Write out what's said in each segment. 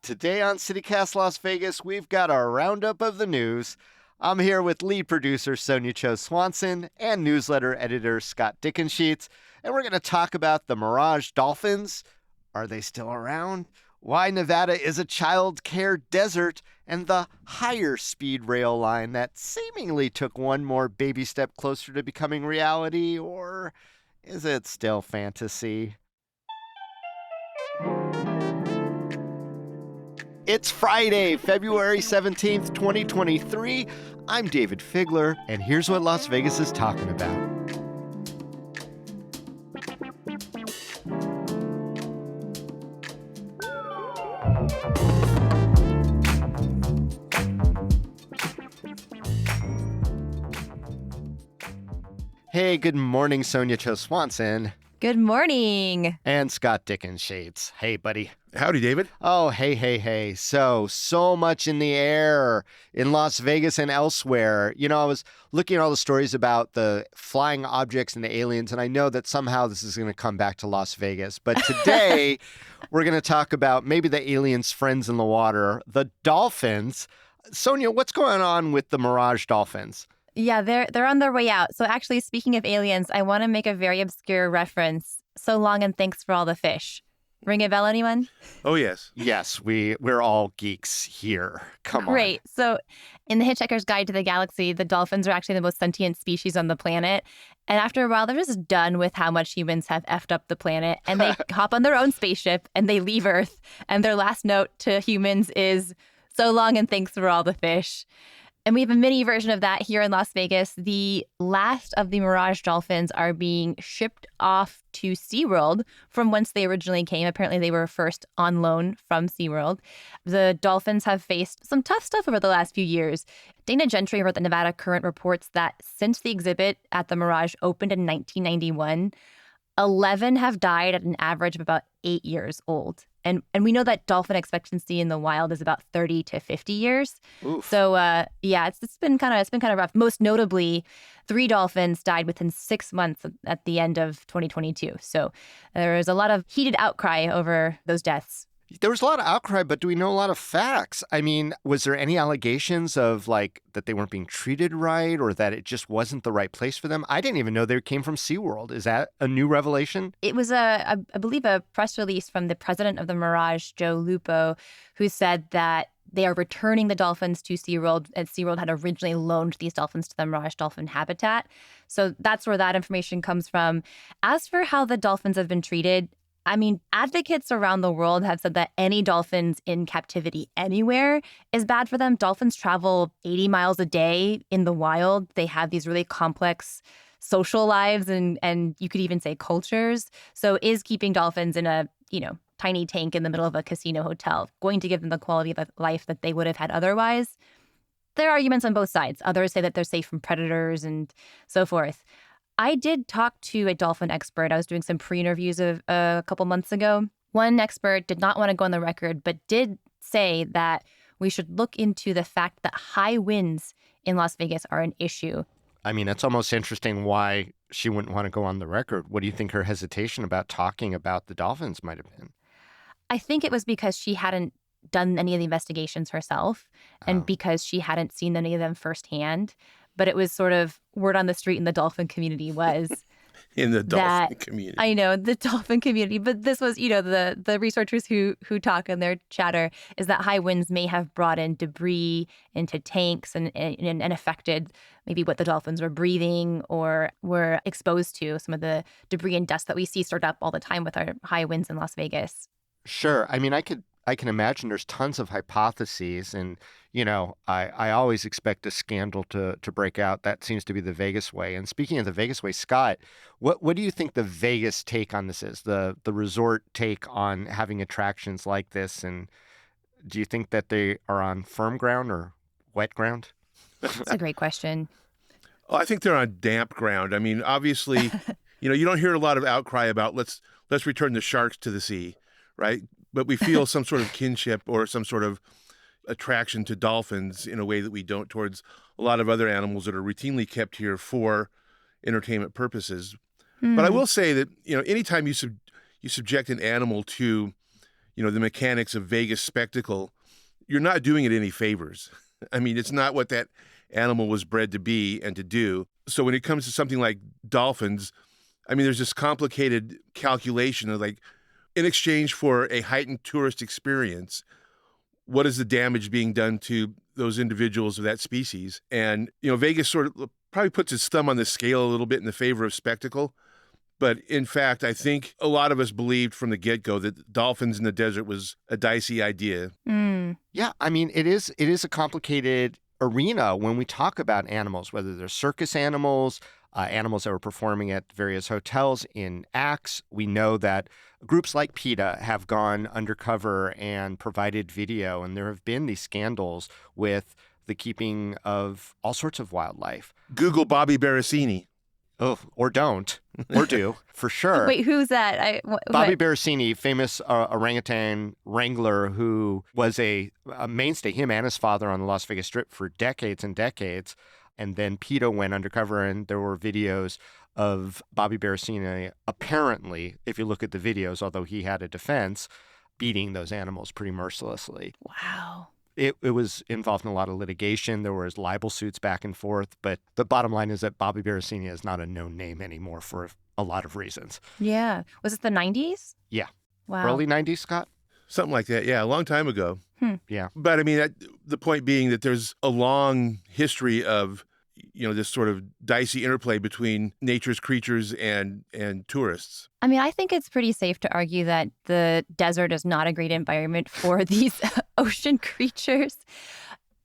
Today on CityCast Las Vegas, we've got our roundup of the news. I'm here with lead producer Sonia Cho Swanson and newsletter editor Scott Dickensheets, and we're going to talk about the Mirage Dolphins. Are they still around? Why Nevada is a child care desert, and the higher speed rail line that seemingly took one more baby step closer to becoming reality, or is it still fantasy? It's Friday, February 17th, 2023. I'm David Figler, and here's what Las Vegas is talking about. Hey, good morning, Sonia Cho Swanson. Good morning. And Scott Dickensheets. Hey, buddy. Howdy, David. Oh, hey. So much in the air in Las Vegas and elsewhere. You know, I was looking at all the stories about the flying objects and the aliens, and I know that somehow this is going to come back to Las Vegas. But today, we're going to talk about maybe the aliens' friends in the water, the dolphins. Sonia, what's going on with the Mirage Dolphins? Yeah, they're on their way out. So actually, speaking of aliens, I want to make a very obscure reference. So long and thanks for all the fish. Ring a bell, anyone? Oh, yes. Yes, we're all geeks here. Come on. Great. So in The Hitchhiker's Guide to the Galaxy, the dolphins are actually the most sentient species on the planet. And after a while, they're just done with how much humans have effed up the planet. And they hop on their own spaceship and they leave Earth. And their last note to humans is, so long and thanks for all the fish. And we have a mini version of that here in Las Vegas. The last of the Mirage Dolphins are being shipped off to SeaWorld from whence they originally came. Apparently, they were first on loan from SeaWorld. The dolphins have faced some tough stuff over the last few years. Dana Gentry over at the Nevada Current reports that since the exhibit at the Mirage opened in 1991, 11 have died at an average of about 8 years old. And we know that dolphin expectancy in the wild is about 30 to 50 years. Oof. So it's been kind of rough. Most notably, 3 dolphins died within 6 months at the end of 2022. So there was a lot of heated outcry over those deaths. There was a lot of outcry, but do we know a lot of facts? I mean, was there any allegations of that they weren't being treated right or that it just wasn't the right place for them? I didn't even know they came from SeaWorld. Is that a new revelation? It was, I believe, a press release from the president of the Mirage, Joe Lupo, who said that they are returning the dolphins to SeaWorld, and SeaWorld had originally loaned these dolphins to the Mirage Dolphin Habitat. So that's where that information comes from. As for how the dolphins have been treated, I mean, advocates around the world have said that any dolphins in captivity anywhere is bad for them. Dolphins travel 80 miles a day in the wild. They have these really complex social lives and you could even say cultures. So is keeping dolphins in a, tiny tank in the middle of a casino hotel going to give them the quality of life that they would have had otherwise? There are arguments on both sides. Others say that they're safe from predators and so forth. I did talk to a dolphin expert. I was doing some pre-interviews a couple months ago. One expert did not want to go on the record, but did say that we should look into the fact that high winds in Las Vegas are an issue. I mean, it's almost interesting why she wouldn't want to go on the record. What do you think her hesitation about talking about the dolphins might have been? I think it was because she hadn't done any of the investigations herself and because she hadn't seen any of them firsthand. But it was sort of word on the street in the dolphin community was in the dolphin community. I know, the dolphin community. But this was, the researchers who talk in their chatter is that high winds may have brought in debris into tanks and affected maybe what the dolphins were breathing or were exposed to, some of the debris and dust that we see stirred up all the time with our high winds in Las Vegas. Sure. I mean, I can imagine there's tons of hypotheses and, I always expect a scandal to break out. That seems to be the Vegas way. And speaking of the Vegas way, Scott, what do you think the Vegas take on this is, the resort take on having attractions like this? And do you think that they are on firm ground or wet ground? That's a great question. Well, I think they're on damp ground. I mean, obviously, you don't hear a lot of outcry about let's return the sharks to the sea, right? But we feel some sort of kinship or some sort of attraction to dolphins in a way that we don't towards a lot of other animals that are routinely kept here for entertainment purposes. But I will say that, anytime you subject an animal to, the mechanics of Vegas spectacle, you're not doing it any favors. I mean, it's not what that animal was bred to be and to do. So when it comes to something like dolphins, I mean, there's this complicated calculation of like, in exchange for a heightened tourist experience, what is the damage being done to those individuals of that species? And, Vegas sort of probably puts its thumb on the scale a little bit in the favor of spectacle. But in fact, I think a lot of us believed from the get-go that dolphins in the desert was a dicey idea. Yeah, I mean, it is a complicated arena when we talk about animals, whether they're circus animals, animals that were performing at various hotels in acts. We know that groups like PETA have gone undercover and provided video, and there have been these scandals with the keeping of all sorts of wildlife. Google Bobby Barasini. Oh, or don't, or do, for sure. Wait, who's that? Bobby Barasini, famous orangutan wrangler who was a mainstay, him and his father, on the Las Vegas Strip for decades and decades. And then PETA went undercover, and there were videos of Bobby Barasini, apparently, if you look at the videos, although he had a defense, beating those animals pretty mercilessly. Wow. It was involved in a lot of litigation. There was libel suits back and forth. But the bottom line is that Bobby Barasini is not a known name anymore for a lot of reasons. Yeah. Was it the 90s? Yeah. Wow. Early 90s, Scott? Something like that. Yeah, a long time ago. Yeah. But I mean, the point being that there's a long history of, this sort of dicey interplay between nature's creatures and tourists. I mean, I think it's pretty safe to argue that the desert is not a great environment for these ocean creatures.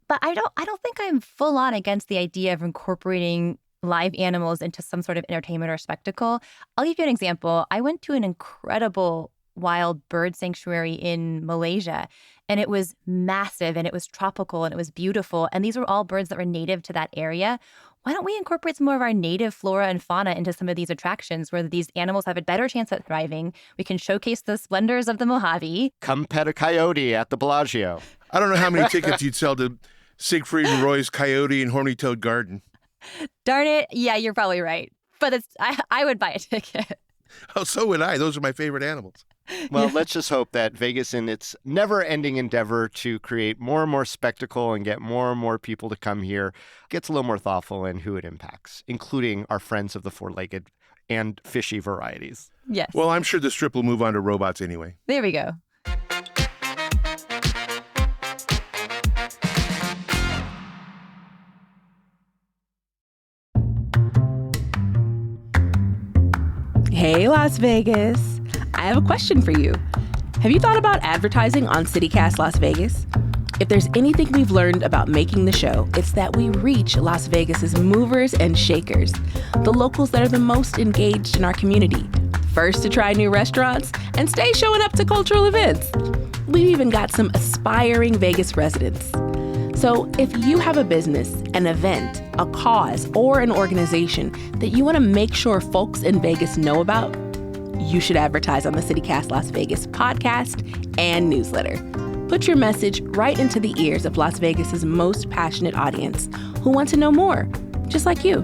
But I don't think I'm full on against the idea of incorporating live animals into some sort of entertainment or spectacle. I'll give you an example. I went to an incredible wild bird sanctuary in Malaysia, and it was massive, and it was tropical, and it was beautiful. And these were all birds that were native to that area. Why don't we incorporate some more of our native flora and fauna into some of these attractions where these animals have a better chance at thriving? We can showcase the splendors of the Mojave. Come pet a coyote at the Bellagio. I don't know how many tickets you'd sell to Siegfried and Roy's Coyote and Horny Toad Garden. Darn it. Yeah, you're probably right. But I would buy a ticket. Oh, so would I. Those are my favorite animals. Well, let's just hope that Vegas, in its never-ending endeavor to create more and more spectacle and get more and more people to come here, gets a little more thoughtful in who it impacts, including our friends of the four-legged and fishy varieties. Yes. Well, I'm sure the Strip will move on to robots anyway. There we go. Hey, Las Vegas. I have a question for you. Have you thought about advertising on CityCast Las Vegas? If there's anything we've learned about making the show, it's that we reach Las Vegas's movers and shakers, the locals that are the most engaged in our community, first to try new restaurants, and stay showing up to cultural events. We've even got some aspiring Vegas residents. So if you have a business, an event, a cause, or an organization that you want to make sure folks in Vegas know about, you should advertise on the CityCast Las Vegas podcast and newsletter. Put your message right into the ears of Las Vegas's most passionate audience who want to know more, just like you.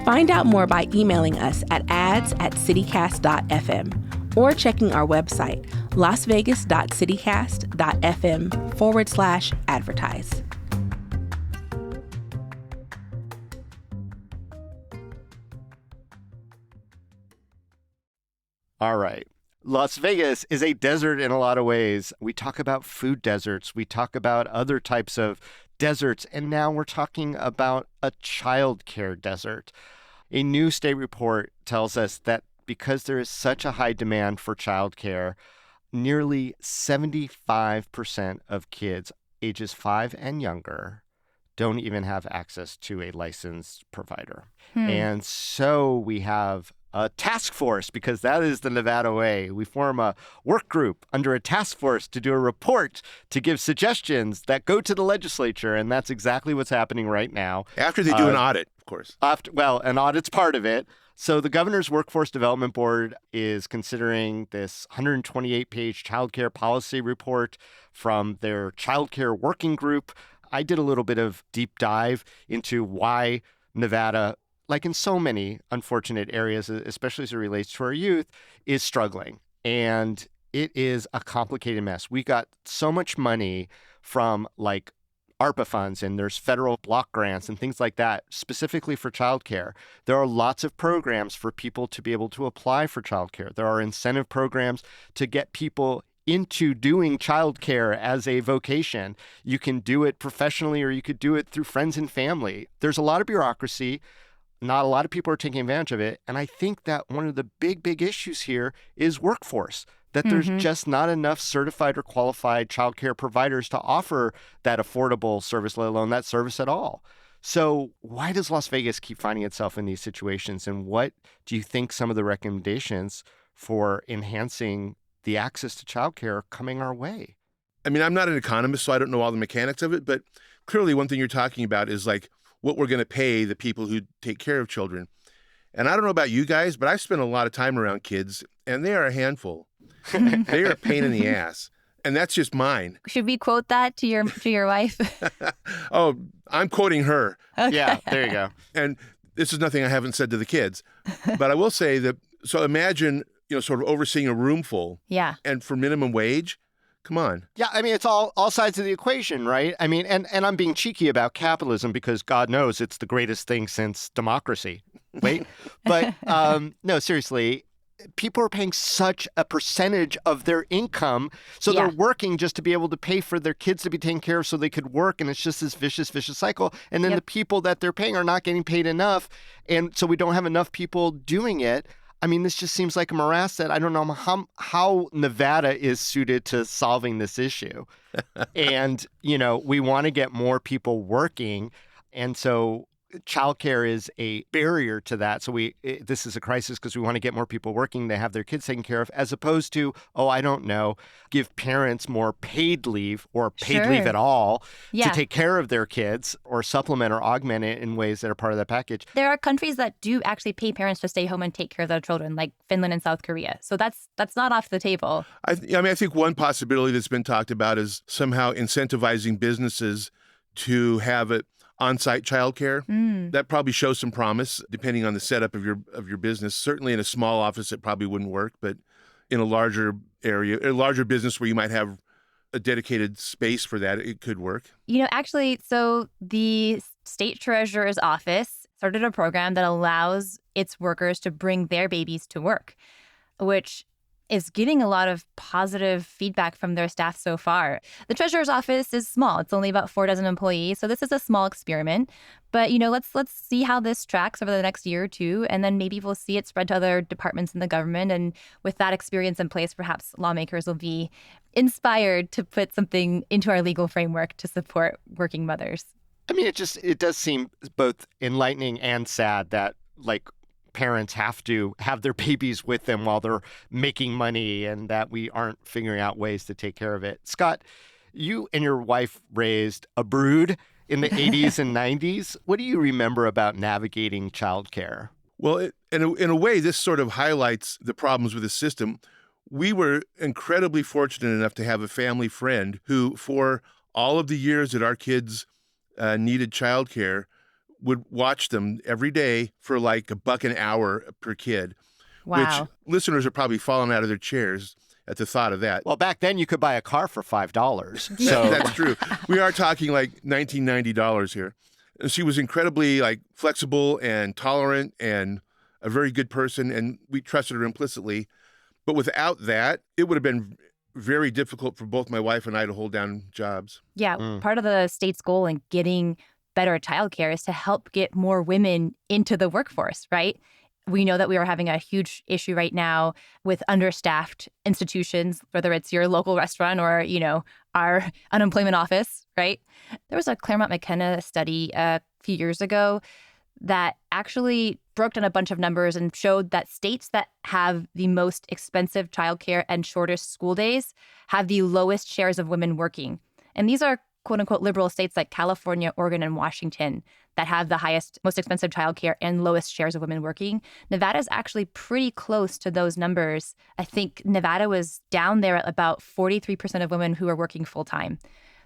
Find out more by emailing us at ads@citycast.fm or checking our website, lasvegas.citycast.fm/advertise. All right. Las Vegas is a desert in a lot of ways. We talk about food deserts. We talk about other types of deserts. And now we're talking about a childcare desert. A new state report tells us that because there is such a high demand for childcare, nearly 75% of kids ages 5 and younger don't even have access to a licensed provider. And so we have a task force, because that is the Nevada way. We form a work group under a task force to do a report to give suggestions that go to the legislature. And that's exactly what's happening right now. After they do an audit, of course. An audit's part of it. So the Governor's Workforce Development Board is considering this 128-page childcare policy report from their childcare working group. I did a little bit of deep dive into why Nevada, like in so many unfortunate areas, especially as it relates to our youth, is struggling. And it is a complicated mess. We got so much money from like ARPA funds, and there's federal block grants and things like that, specifically for childcare. There are lots of programs for people to be able to apply for childcare. There are incentive programs to get people into doing childcare as a vocation. You can do it professionally, or you could do it through friends and family. There's a lot of bureaucracy. Not a lot of people are taking advantage of it. And I think that one of the big issues here is workforce, that there's just not enough certified or qualified childcare providers to offer that affordable service, let alone that service at all. So why does Las Vegas keep finding itself in these situations? And what do you think some of the recommendations for enhancing the access to childcare are coming our way? I mean, I'm not an economist, so I don't know all the mechanics of it, but clearly one thing you're talking about is like what we're going to pay the people who take care of children. And I don't know about you guys, but I've spent a lot of time around kids, and they are a handful. They are a pain in the ass. And that's just mine. Should we quote that to your wife? Oh, I'm quoting her. Okay. Yeah, there you go. And this is nothing I haven't said to the kids. But I will say that, so imagine, sort of overseeing a room full. Yeah. And for minimum wage, come on. Yeah, I mean, it's all sides of the equation, right? I mean, and I'm being cheeky about capitalism because God knows it's the greatest thing since democracy. Wait, but no, seriously, people are paying such a percentage of their income. So they're working just to be able to pay for their kids to be taken care of so they could work. And it's just this vicious cycle. And then the people that they're paying are not getting paid enough. And so we don't have enough people doing it. I mean, this just seems like a morass that I don't know how Nevada is suited to solving this issue. And, we want to get more people working. And so childcare is a barrier to that. So this is a crisis because we want to get more people working. They have their kids taken care of, as opposed to, give parents more paid leave or paid leave at all to take care of their kids, or supplement or augment it in ways that are part of that package. There are countries that do actually pay parents to stay home and take care of their children, like Finland and South Korea. So that's not off the table. I think one possibility that's been talked about is somehow incentivizing businesses to have it on-site childcare. That probably shows some promise, depending on the setup of your business. Certainly in a small office, it probably wouldn't work, but in a larger area, a larger business where you might have a dedicated space for that, it could work. Actually, so the state treasurer's office started a program that allows its workers to bring their babies to work, which is getting a lot of positive feedback from their staff so far. The treasurer's office is small. It's only about 4 dozen employees. So this is a small experiment. But, let's see how this tracks over the next year or two. And then maybe we'll see it spread to other departments in the government. And with that experience in place, perhaps lawmakers will be inspired to put something into our legal framework to support working mothers. I mean, it does seem both enlightening and sad that, parents have to have their babies with them while they're making money, and that we aren't figuring out ways to take care of it. Scott, you and your wife raised a brood in the 80s and 90s. What do you remember about navigating childcare? Well, in a way, this sort of highlights the problems with the system. We were incredibly fortunate enough to have a family friend who, for all of the years that our kids needed childcare, would watch them every day for like $1 an hour per kid. Wow. Which listeners are probably falling out of their chairs at the thought of that. Well, back then you could buy a car for $5. So That's true. We are talking like $1990 here. And she was incredibly flexible and tolerant and a very good person, and we trusted her implicitly. But without that, it would have been very difficult for both my wife and I to hold down jobs. Yeah, part of the state's goal in getting better childcare is to help get more women into the workforce, right? We know that we are having a huge issue right now with understaffed institutions, whether it's your local restaurant or, our unemployment office, right? There was a Claremont McKenna study a few years ago that actually broke down a bunch of numbers and showed that states that have the most expensive childcare and shortest school days have the lowest shares of women working. And these are quote unquote liberal states like California, Oregon, and Washington that have the highest, most expensive childcare and lowest shares of women working. Nevada is actually pretty close to those numbers. I think Nevada was down there at about 43% of women who are working full time.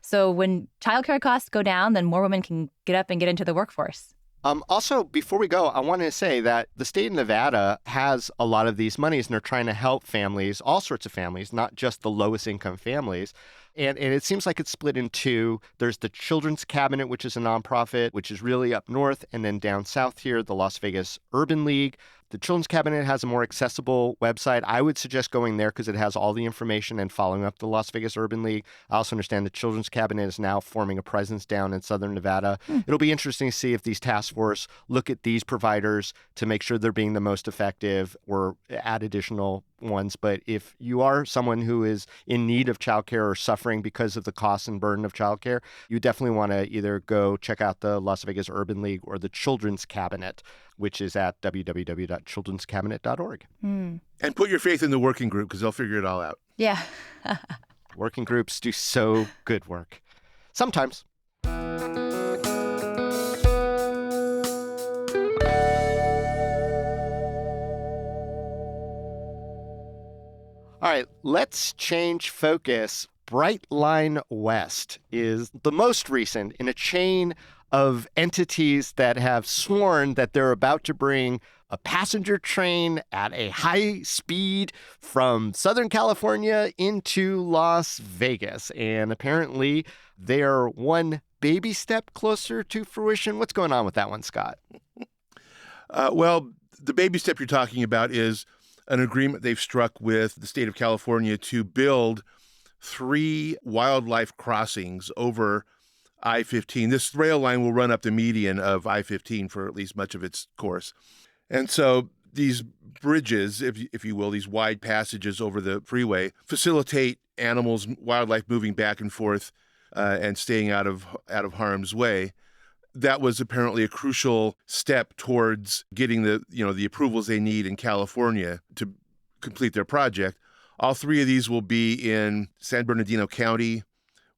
So when childcare costs go down, then more women can get up and get into the workforce. Also, before we go, I want to say that the state of Nevada has a lot of these monies, and they're trying to help families, all sorts of families, not just the lowest income families. And it seems like it's split in two. There's the Children's Cabinet, which is a nonprofit, which is really up north, and then down south here, the Las Vegas Urban League. The Children's Cabinet has a more accessible website. I would suggest going there because it has all the information and following up the Las Vegas Urban League. I also understand the Children's Cabinet is now forming a presence down in southern Nevada. It'll be interesting to see if these task force look at these providers to make sure they're being the most effective or add additional ones. But if you are someone who is in need of childcare or suffering because of the cost and burden of childcare, you definitely want to either go check out the Las Vegas Urban League or the Children's Cabinet, which is at www.childrenscabinet.org. And put your faith in the working group because they'll figure it all out. Yeah. Working groups do so good work. Sometimes. All right, let's change focus. Brightline West is the most recent in a chain of entities that have sworn that they're about to bring a passenger train at a high speed from Southern California into Las Vegas. And apparently they are one baby step closer to fruition. What's going on with that one, Scott? Well, the baby step you're talking about is an agreement they've struck with the state of California to build 3 wildlife crossings over I-15. This rail line will run up the median of I-15 for at least much of its course. And so these bridges, if you will, these wide passages over the freeway, facilitate animals, wildlife moving back and forth and staying out of harm's way. That was apparently a crucial step towards getting the approvals they need in California to complete their project. All 3 of these will be in San Bernardino County,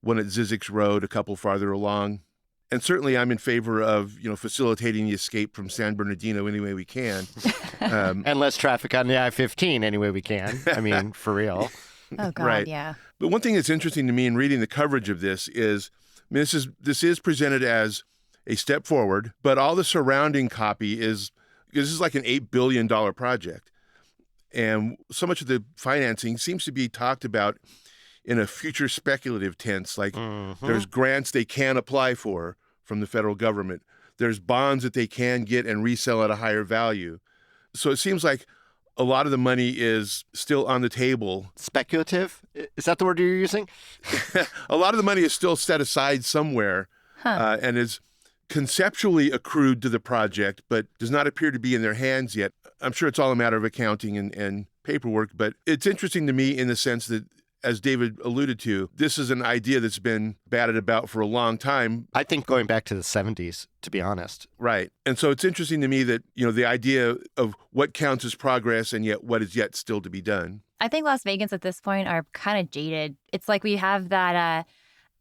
one at Zizix Road, a couple farther along. And certainly I'm in favor of, facilitating the escape from San Bernardino any way we can. And less traffic on the I-15 any way we can. I mean, for real. Oh, God, Right. yeah. But one thing that's interesting to me in reading the coverage of this is, this is presented as a step forward, but all the surrounding copy is, this is like an $8 billion project. And so much of the financing seems to be talked about in a future speculative tense, like there's grants they can apply for from the federal government. There's bonds that they can get and resell at a higher value. So it seems like a lot of the money is still on the table. Speculative? Is that the word you're using? A lot of the money is still set aside somewhere and is conceptually accrued to the project, but does not appear to be in their hands yet. I'm sure it's all a matter of accounting and paperwork, but it's interesting to me in the sense that, as David alluded to, this is an idea that's been batted about for a long time. I think going back to the 70s, to be honest. Right. And so it's interesting to me that, the idea of what counts as progress and yet what is yet still to be done. I think Las Vegans at this point are kind of jaded. It's like we have that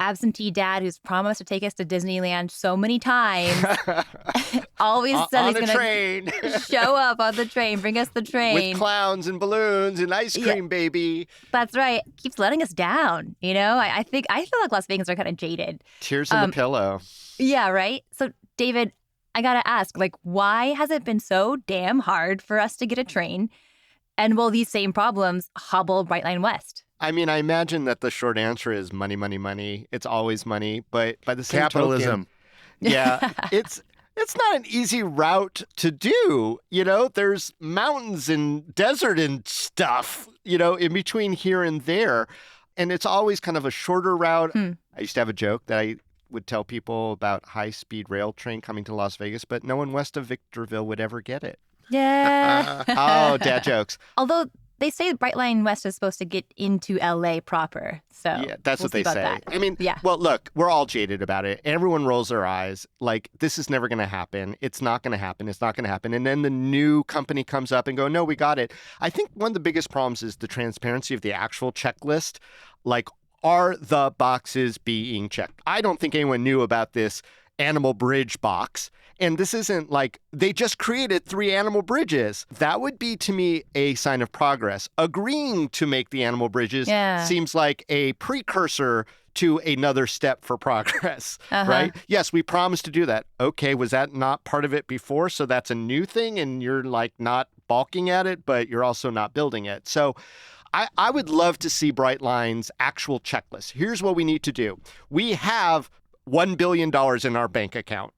absentee dad who's promised to take us to Disneyland so many times. Always said on he's a going train. to show up on the train, bring us the train. With clowns and balloons and ice cream, baby. That's right. Keeps letting us down. I feel like Las Vegans are kind of jaded. Tears in the pillow. Yeah, right? So, David, I got to ask, why has it been so damn hard for us to get a train? And will these same problems hobble Brightline West? I mean, I imagine that the short answer is money, money, money. It's always money. But by the same Capitalism. token, yeah, it's not an easy route to do. There's mountains and desert and stuff, in between here and there. And it's always kind of a shorter route. I used to have a joke that I would tell people about high-speed rail train coming to Las Vegas, but no one west of Victorville would ever get it. Yeah. Oh, dad jokes. Although they say Brightline West is supposed to get into LA proper. So yeah, that's we'll what they see say. about that. I mean, yeah. Well, look, we're all jaded about it. Everyone rolls their eyes. Like, this is never going to happen. It's not going to happen. It's not going to happen. And then the new company comes up and go, no, we got it. I think one of the biggest problems is the transparency of the actual checklist. Like, are the boxes being checked? I don't think anyone knew about this animal bridge box. And this isn't like they just created 3 animal bridges. That would be, to me, a sign of progress. Agreeing to make the animal bridges seems like a precursor to another step for progress, right? Yes, we promised to do that. Okay, was that not part of it before? So that's a new thing and you're like not balking at it, but you're also not building it. So I would love to see Brightline's actual checklist. Here's what we need to do. We have $1 billion in our bank account,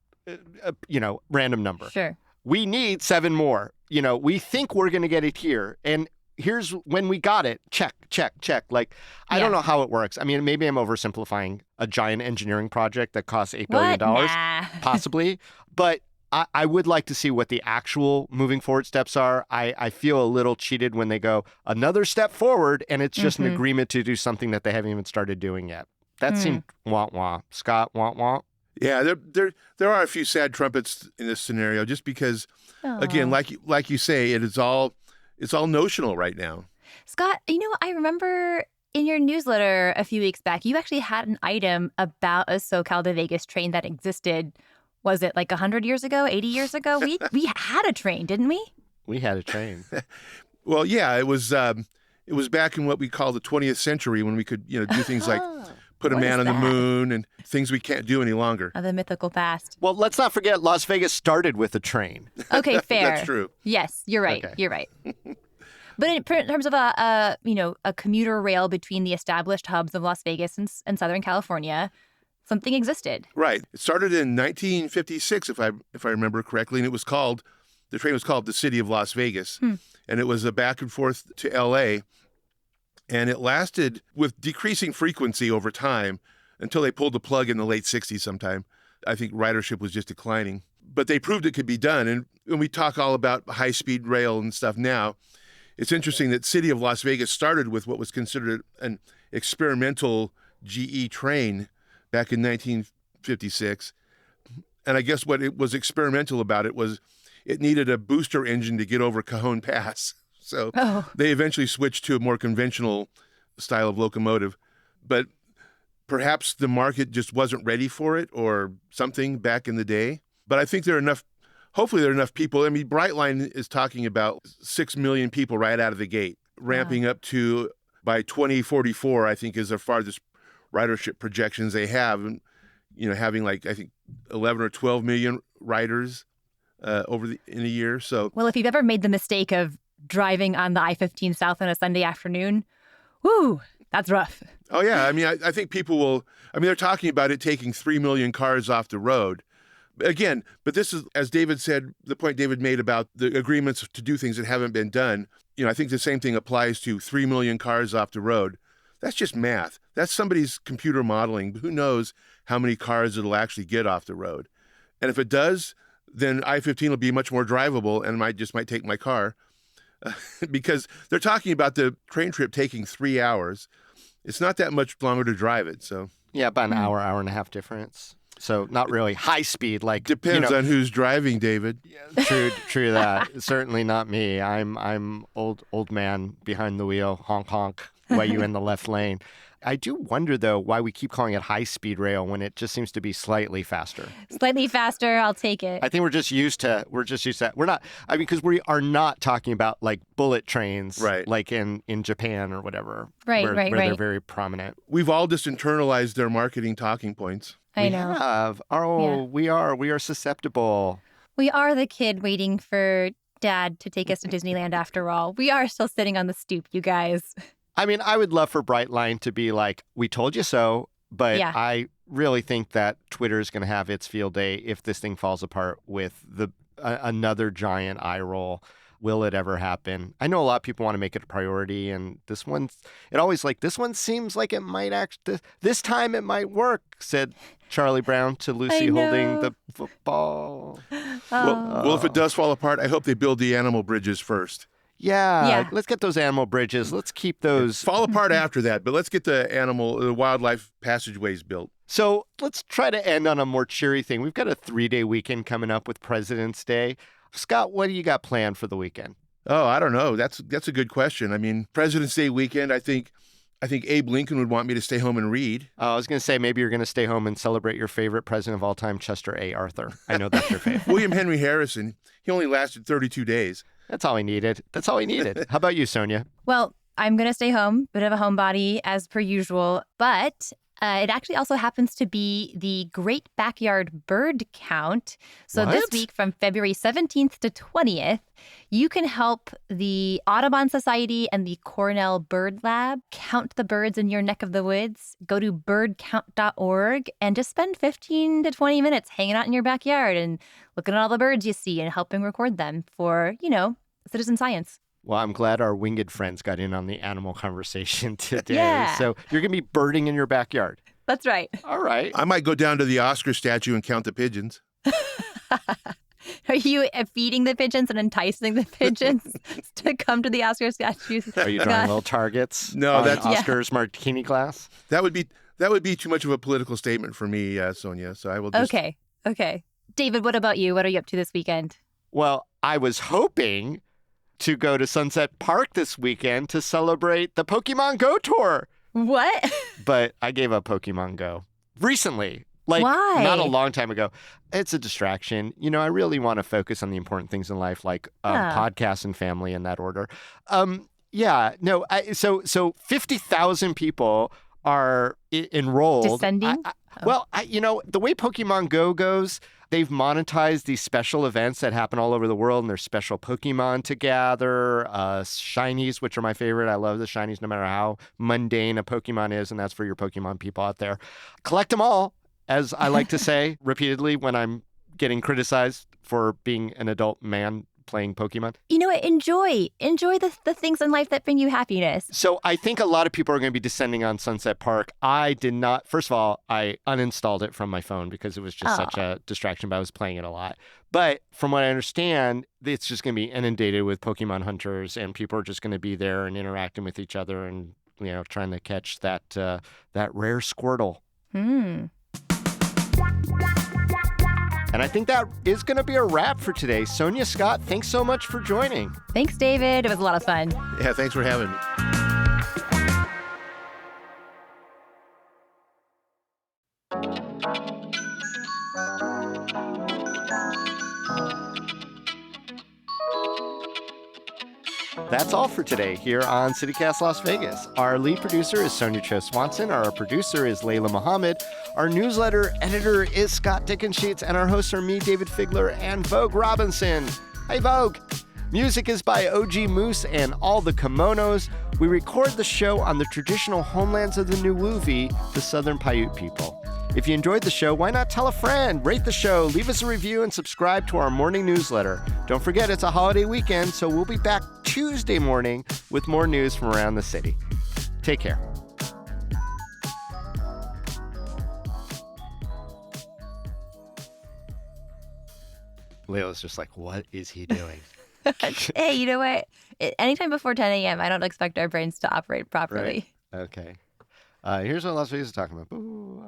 random number. Sure. We need 7 more. We think we're going to get it here. And here's when we got it. Check, check, check. Like, I don't know how it works. I mean, maybe I'm oversimplifying a giant engineering project that costs $8 billion, Nah. possibly. But I would like to see what the actual moving forward steps are. I feel a little cheated when they go another step forward and it's just an agreement to do something that they haven't even started doing yet. That seemed wah-wah. Scott, wah-wah? Yeah, there are a few sad trumpets in this scenario, just because, again, like you say, it's all notional right now. Scott, I remember in your newsletter a few weeks back, you actually had an item about a SoCal to Vegas train that existed. Was it like 100 years ago, 80 years ago? We had a train, didn't we? We had a train. Well, yeah, it was back in what we call the 20th century when we could, do things like put a man on the moon and things we can't do any longer. Of the mythical past. Well, let's not forget Las Vegas started with a train. Okay, fair. That's true. Yes, you're right. Okay. You're right. But in terms of a commuter rail between the established hubs of Las Vegas and Southern California, something existed. Right. It started in 1956, if I remember correctly, and the train was called the City of Las Vegas, and it was a back and forth to L.A., and it lasted with decreasing frequency over time until they pulled the plug in the late 60s sometime. I think ridership was just declining. But they proved it could be done, and when we talk all about high-speed rail and stuff now, it's interesting that City of Las Vegas started with what was considered an experimental GE train back in 1956. And I guess what it was experimental about it was it needed a booster engine to get over Cajon Pass. So they eventually switched to a more conventional style of locomotive. But perhaps the market just wasn't ready for it or something back in the day. But I think hopefully there are enough people. I mean, Brightline is talking about 6 million people right out of the gate, ramping up to, by 2044, I think is the farthest ridership projections they have. And, having like, I think 11 or 12 million riders in a year. So, well, if you've ever made the mistake of driving on the I-15 South on a Sunday afternoon, whoo, that's rough. Oh, yeah. I mean, I think people they're talking about it taking 3 million cars off the road. Again, but this is, as David said, the point David made about the agreements to do things that haven't been done. I think the same thing applies to 3 million cars off the road. That's just math. That's somebody's computer modeling. Who knows how many cars it'll actually get off the road. And if it does, then I-15 will be much more drivable and might take my car. Because they're talking about the train trip taking 3 hours. It's not that much longer to drive it. So Yeah, about an hour and a half difference. So not really high speed. Like depends on who's driving, David. True that. Certainly not me. I'm old man behind the wheel. Honk honk. While you in the left lane. I do wonder though why we keep calling it high speed rail when it just seems to be slightly faster. Slightly faster, I'll take it. I think we're just used to that. We're not. I mean, because we are not talking about like bullet trains, right? Like in Japan or whatever, where they're very prominent. We've all just internalized their marketing talking points. I know. We are susceptible. We are the kid waiting for Dad to take us to Disneyland after all. We are still sitting on the stoop, you guys. I mean, I would love for Brightline to be like, we told you so, but I really think that Twitter is going to have its field day if this thing falls apart with another giant eye roll. Will it ever happen? I know a lot of people want to make it a priority, and this one seems like it might this time it might work, said Charlie Brown to Lucy holding the football. Well, if it does fall apart, I hope they build the animal bridges first. Yeah, let's get those animal bridges. Let's keep those. Fall apart after that, but let's get the wildlife passageways built. So let's try to end on a more cheery thing. We've got a 3-day weekend coming up with President's Day. Scott, what do you got planned for the weekend? Oh, I don't know. That's a good question. I mean, President's Day weekend, I think Abe Lincoln would want me to stay home and read. I was going to say maybe you're going to stay home and celebrate your favorite president of all time, Chester A. Arthur. I know that's your favorite. William Henry Harrison. He only lasted 32 days. That's all he needed. How about you, Sonia? Well, I'm going to stay home, bit of a homebody as per usual, but It actually also happens to be the Great Backyard Bird Count. So this What? week, from February 17th to 20th, you can help the Audubon Society and the Cornell Bird Lab count the birds in your neck of the woods. Go to birdcount.org and just spend 15 to 20 minutes hanging out in your backyard and looking at all the birds you see and helping record them for, citizen science. Well, I'm glad our winged friends got in on the animal conversation today. Yeah. So you're going to be birding in your backyard. That's right. All right. I might go down to the Oscar statue and count the pigeons. Are you feeding the pigeons and enticing the pigeons to come to the Oscar statues? Are you drawing little targets? No, on that's- Oscar's martini glass. That would be too much of a political statement for me, Sonia. So I will just... Okay. David, what about you? What are you up to this weekend? Well, I was hoping to go to Sunset Park this weekend to celebrate the Pokemon Go tour, What? but I gave up Pokemon Go recently. Like, Why? not a long time ago. It's a distraction. I really want to focus on the important things in life, like podcasts and family in that order. So 50,000 people are enrolled. Descending? The way Pokemon Go goes, they've monetized these special events that happen all over the world, and there's special Pokemon to gather, shinies, which are my favorite. I love the shinies no matter how mundane a Pokemon is, and that's for your Pokemon people out there. Collect them all, as I like to say repeatedly when I'm getting criticized for being an adult man playing Pokemon. You know what? Enjoy the things in life that bring you happiness. So I think a lot of people are going to be descending on Sunset Park. I did not. First of all, I uninstalled it from my phone because it was just such a distraction, but I was playing it a lot. But from what I understand, it's just going to be inundated with Pokemon hunters, and people are just going to be there and interacting with each other and, trying to catch that rare Squirtle. And I think that is going to be a wrap for today. Sonia Scott, thanks so much for joining. Thanks, David. It was a lot of fun. Yeah, thanks for having me. That's all for today here on CityCast Las Vegas. Our lead producer is Sonia Cho Swanson. Our producer is Layla Muhammad. Our newsletter editor is Scott Dickensheets. And our hosts are me, David Figler, and Vogue Robinson. Hey, Vogue. Music is by OG Moose and All the Kimonos. We record the show on the traditional homelands of the Nuwuvi, the Southern Paiute people. If you enjoyed the show, why not tell a friend, rate the show, leave us a review, and subscribe to our morning newsletter. Don't forget, it's a holiday weekend, so we'll be back Tuesday morning with more news from around the city. Take care. Layla's just like, what is he doing? Hey, you know what? Anytime before 10 a.m., I don't expect our brains to operate properly. Right. Okay. Here's what Las Vegas is talking about. Boo.